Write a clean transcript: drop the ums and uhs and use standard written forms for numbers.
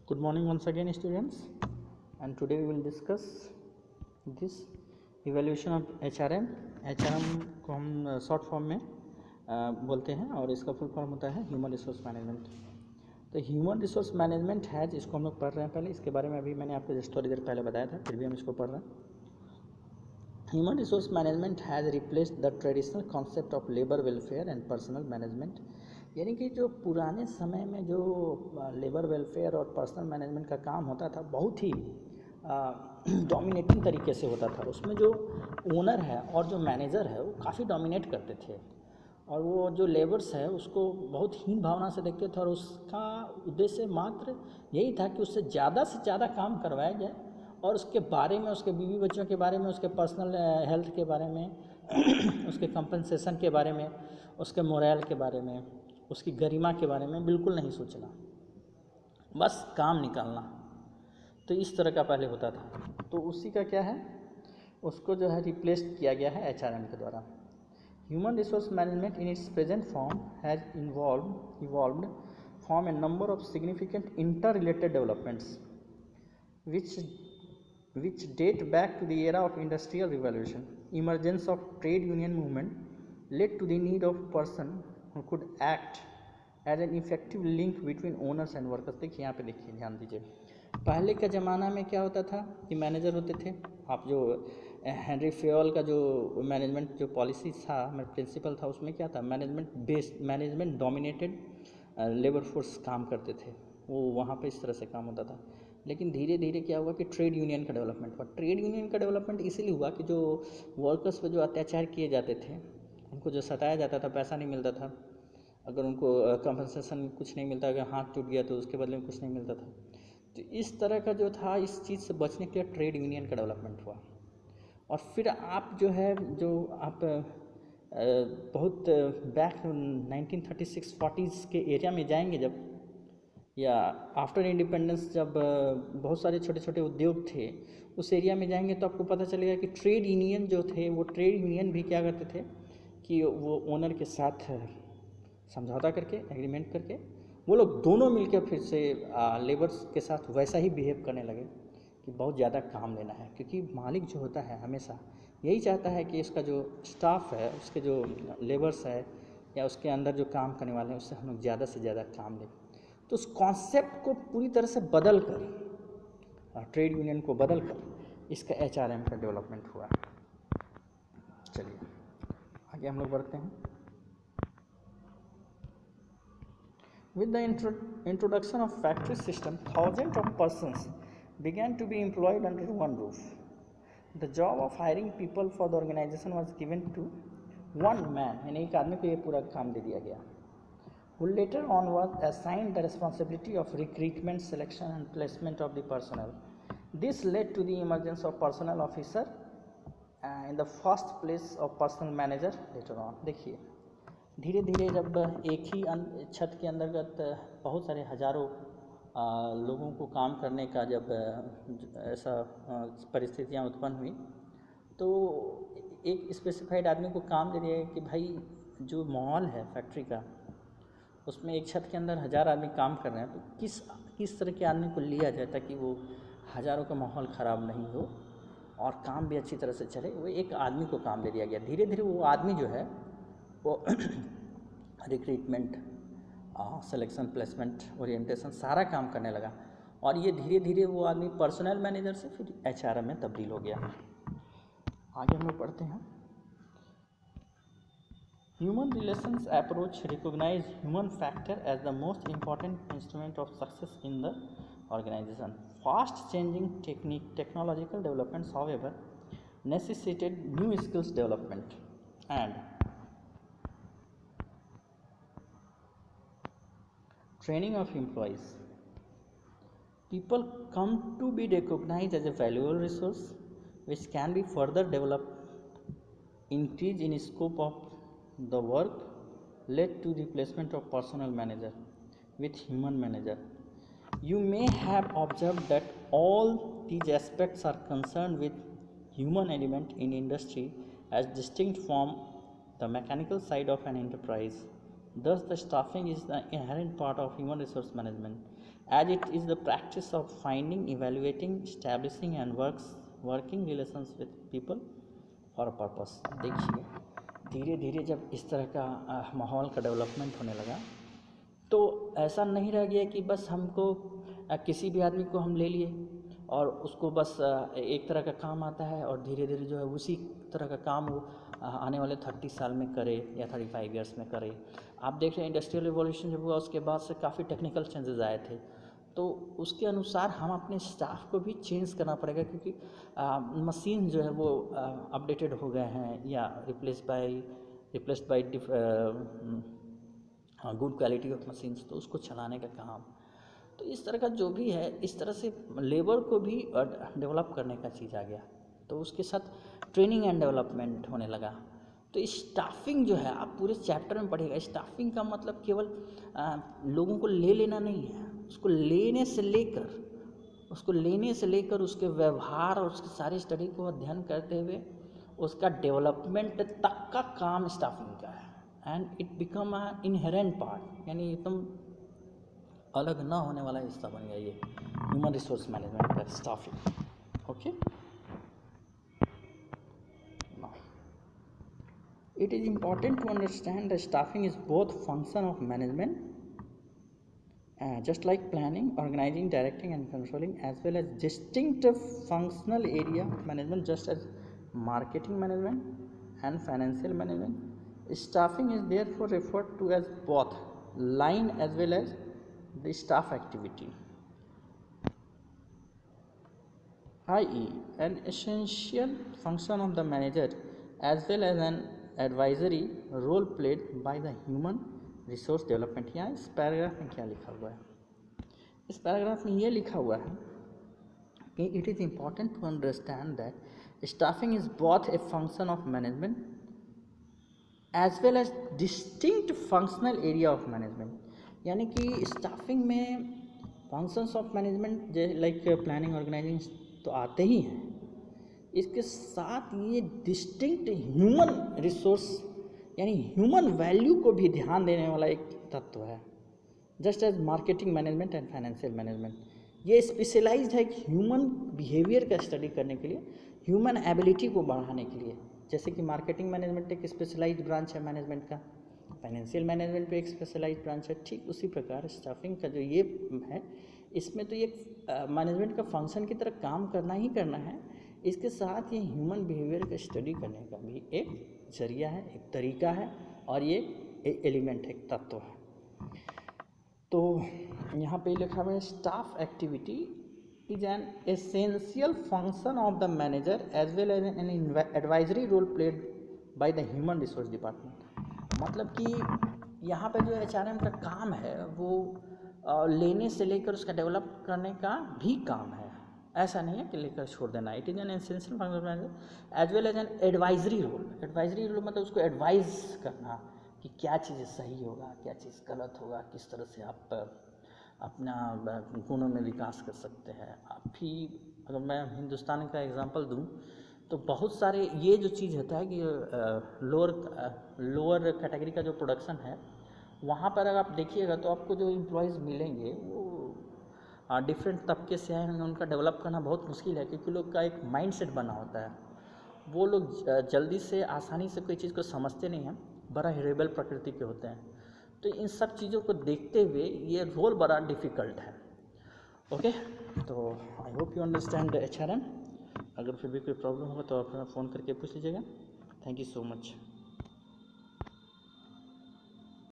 Good morning once again, students, and today we will discuss this evaluation of HRM. HRM को हम short form में बोलते हैं और इसका फुल फॉर्म होता है ह्यूमन रिसोर्स मैनेजमेंट। तो ह्यूमन रिसोर्स मैनेजमेंट है जिसको हम लोग पढ़ रहे हैं। पहले इसके बारे में अभी मैंने आपको जस्ट थोड़ी देर पहले बताया था, फिर भी हम इसको पढ़ रहे हैं। Human resource management has replaced the traditional concept of labour welfare and personal management. यानी कि जो पुराने समय में जो लेबर वेलफेयर और पर्सनल मैनेजमेंट का काम होता था, बहुत ही डोमिनेटिंग तरीके से होता था। उसमें जो ओनर है और जो मैनेजर है वो काफ़ी डोमिनेट करते थे, और वो जो लेबर्स है उसको बहुत हीन भावना से देखते थे, और उसका उद्देश्य मात्र यही था कि उससे ज़्यादा काम करवाया जाए, और उसके बारे में, उसके बीवी बच्चों के बारे में, उसके पर्सनल हेल्थ के बारे में उसके कंपनसेशन के बारे में, उसके मोरल के बारे में, उसकी गरिमा के बारे में बिल्कुल नहीं सोचना, बस काम निकालना। तो इस तरह का पहले होता था। तो उसी का क्या है, उसको जो है रिप्लेस किया गया है HRM के द्वारा। Human resource management in its present form has evolved from A number of significant inter related developments which date back to the era of industrial revolution. Emergence of trade union movement led to the need of person who could act as an effective link between owners and workers. देखिए यहाँ पे, देखिए ध्यान दीजिए, पहले के ज़माना में क्या होता था कि मैनेजर होते थे। आप जो हेनरी फेयल का जो मैनेजमेंट जो पॉलिसी था, प्रिंसिपल था, उसमें क्या था, मैनेजमेंट डोमिनेटेड लेबर फोर्स काम करते थे, वो वहाँ पे इस तरह से काम होता था। लेकिन धीरे धीरे क्या हुआ कि ट्रेड यूनियन का डेवलपमेंट हुआ। ट्रेड यूनियन का डेवलपमेंट इसीलिए हुआ कि जो वर्कर्स पर जो अत्याचार किए जाते थे, उनको जो सताया जाता था, पैसा नहीं मिलता था, अगर उनको कंपनसेशन कुछ नहीं मिलता, अगर हाथ टूट गया तो उसके बदले में कुछ नहीं मिलता था। तो इस तरह का जो था, इस चीज़ से बचने के लिए ट्रेड यूनियन का डेवलपमेंट हुआ। और फिर आप जो है, जो आप बहुत बैक 1936-40s के एरिया में जाएंगे जब, या आफ्टर इंडिपेंडेंस जब बहुत सारे छोटे छोटे उद्योग थे, उस एरिया में जाएंगे तो आपको पता चलेगा कि ट्रेड यूनियन जो थे, वो ट्रेड यूनियन भी क्या करते थे कि वो ओनर के साथ समझौता करके, एग्रीमेंट करके, वो लोग दोनों मिलकर फिर से लेबर्स के साथ वैसा ही बिहेव करने लगे कि बहुत ज़्यादा काम लेना है, क्योंकि मालिक जो होता है हमेशा यही चाहता है कि इसका जो स्टाफ है, उसके जो लेबर्स है या उसके अंदर जो काम करने वाले हैं, उससे हम लोग ज़्यादा से ज़्यादा काम लें। तो उस कॉन्सेप्ट को पूरी तरह से बदल कर, ट्रेड यूनियन को बदल कर इसका HRM का डेवलपमेंट हुआ। चलिए आगे हम लोग बढ़ते हैं। With the introduction of factory system, thousands of persons began to be employed under one roof. The job of hiring people for the organization was given to one man, यानी एक आदमी को ये पूरा काम दे दिया गया, who later on was assigned the responsibility of recruitment, selection and placement of the personnel. This led to the emergence of personnel officer in the first place of personal manager later on. देखिए धीरे धीरे जब एक ही छत के अंतर्गत बहुत सारे हजारों लोगों को काम करने का जब ऐसा परिस्थितियाँ उत्पन्न हुई, तो एक स्पेसिफाइड आदमी को काम दे दिया कि भाई जो मॉल है फैक्ट्री का, उसमें एक छत के अंदर 1000 आदमी काम कर रहे हैं, तो किस तरह के आदमी को लिया जाए ताकि वो हज़ारों का माहौल ख़राब नहीं हो और काम भी अच्छी तरह से चले। वो एक आदमी को काम दे दिया गया। धीरे धीरे वो आदमी जो है वो रिक्रूटमेंट, सिलेक्शन, प्लेसमेंट, ओरिएंटेशन सारा काम करने लगा, और ये धीरे धीरे वो आदमी पर्सनल मैनेजर से फिर HRM में तब्दील हो गया। आगे हम लोग पढ़ते हैं। Human relations approach recognize human factor as the most important instrument of success in the organization. Fast changing technological developments, however, necessitated new skills development and training of employees. People come to be recognized as a valuable resource which can be further developed. Increase in scope of the work led to the replacement of personal manager with human manager. You may have observed that all these aspects are concerned with human element in industry as distinct from the mechanical side of an enterprise. Thus, the staffing is the inherent part of human resource management, as it is the practice of finding, evaluating, establishing and working relations with people for a purpose. देखिए धीरे धीरे जब इस तरह का माहौल का development होने लगा तो ऐसा नहीं रह गया कि बस हमको किसी भी आदमी को हम ले लिए और उसको बस एक तरह का काम आता है और धीरे धीरे जो है उसी तरह का काम वो आने वाले 30 साल में करे या 35 इयर्स में करे। आप देख रहे हैं इंडस्ट्रियल रिवॉल्यूशन जब हुआ उसके बाद से काफ़ी टेक्निकल चेंजेस आए थे, तो उसके अनुसार हम अपने स्टाफ को भी चेंज करना पड़ेगा क्योंकि मशीन जो है वो अपडेटेड हो गए हैं या replaced by good quality of machines, तो उसको चलाने का काम, तो इस तरह का जो भी है इस तरह से लेबर को भी डेवलप करने का चीज़ आ गया। तो उसके साथ ट्रेनिंग एंड डेवलपमेंट होने लगा। तो स्टाफिंग जो है आप पूरे चैप्टर में पढ़ेगा। स्टाफिंग का मतलब केवल लोगों को ले लेना नहीं है, उसको लेने से लेकर उसके व्यवहार और उसके सारे स्टडी को अध्ययन करते हुए उसका डेवलपमेंट तक का काम स्टाफिंग का है। And it become a inherent part, यानी एकदम अलग ना होने वाला हिस्सा बन गया ये ह्यूमन रिसोर्स मैनेजमेंट का staffing. Okay, it is important to understand that staffing is both function of management, just like planning, organizing, directing and controlling, as well as distinctive functional area of management, just as marketing management and financial management. Staffing is therefore referred to as both line as well as the staff activity, i.e. an essential function of the manager as well as an advisory role played by the human resource development. यहाँ इस paragraph में क्या लिखा हुआ है? इस paragraph में ये लिखा हुआ है कि it is important to understand that staffing is both a function of management as well as distinct functional area of management. यानी कि स्टाफिंग में functions of management like planning, organizing तो आते ही हैं, इसके साथ ये डिस्टिंक्ट ह्यूमन रिसोर्स यानी ह्यूमन वैल्यू को भी ध्यान देने वाला एक तत्व है। Just as marketing management and financial management, ये स्पेशलाइज्ड है ह्यूमन बिहेवियर का स्टडी करने के लिए, ह्यूमन एबिलिटी को बढ़ाने के लिए। जैसे कि मार्केटिंग मैनेजमेंट एक स्पेशलाइज्ड ब्रांच है मैनेजमेंट का, फाइनेंशियल मैनेजमेंट पे एक स्पेशलाइज्ड ब्रांच है, ठीक उसी प्रकार स्टाफिंग का जो ये है इसमें तो ये मैनेजमेंट का फंक्शन की तरह काम करना ही करना है, इसके साथ ये ह्यूमन बिहेवियर का स्टडी करने का भी एक जरिया है, एक तरीका है और ये एक एलिमेंट है, एक तत्व है। तो यहाँ पे लिखा हुआ है staff activity is an essential function of the manager as well as an advisory role played by the human resource department. मतलब कि यहाँ पे जो HRM का काम है वो लेने से लेकर उसका डेवलप करने का भी काम है, ऐसा नहीं है कि लेकर छोड़ देना। It is an essential function as well as an advisory role. Advisory role मतलब उसको एडवाइज करना कि क्या चीज़ सही होगा, क्या चीज़ गलत होगा, किस तरह से आप अपना गुणों में विकास कर सकते हैं। आप भी अगर मैं हिंदुस्तान का एग्जांपल दूं तो बहुत सारे ये जो चीज़ होता है कि लोअर कैटेगरी का जो प्रोडक्शन है वहाँ पर अगर आप देखिएगा तो आपको जो एम्प्लॉयज़ मिलेंगे वो डिफरेंट तबके से आए हैं, उनका डेवलप करना बहुत मुश्किल है क्योंकि लोग का एक माइंडसेट बना होता है। वो लोग जल्दी से आसानी से कोई चीज़ को समझते नहीं हैं, बड़ा रेबल प्रकृति के होते हैं। तो इन सब चीज़ों को देखते हुए ये रोल बड़ा डिफ़िकल्ट है। ओके, तो I hope you understand HRM। अगर फिर भी कोई प्रॉब्लम होगा तो आप फ़ोन करके पूछ लीजिएगा। Thank you so much.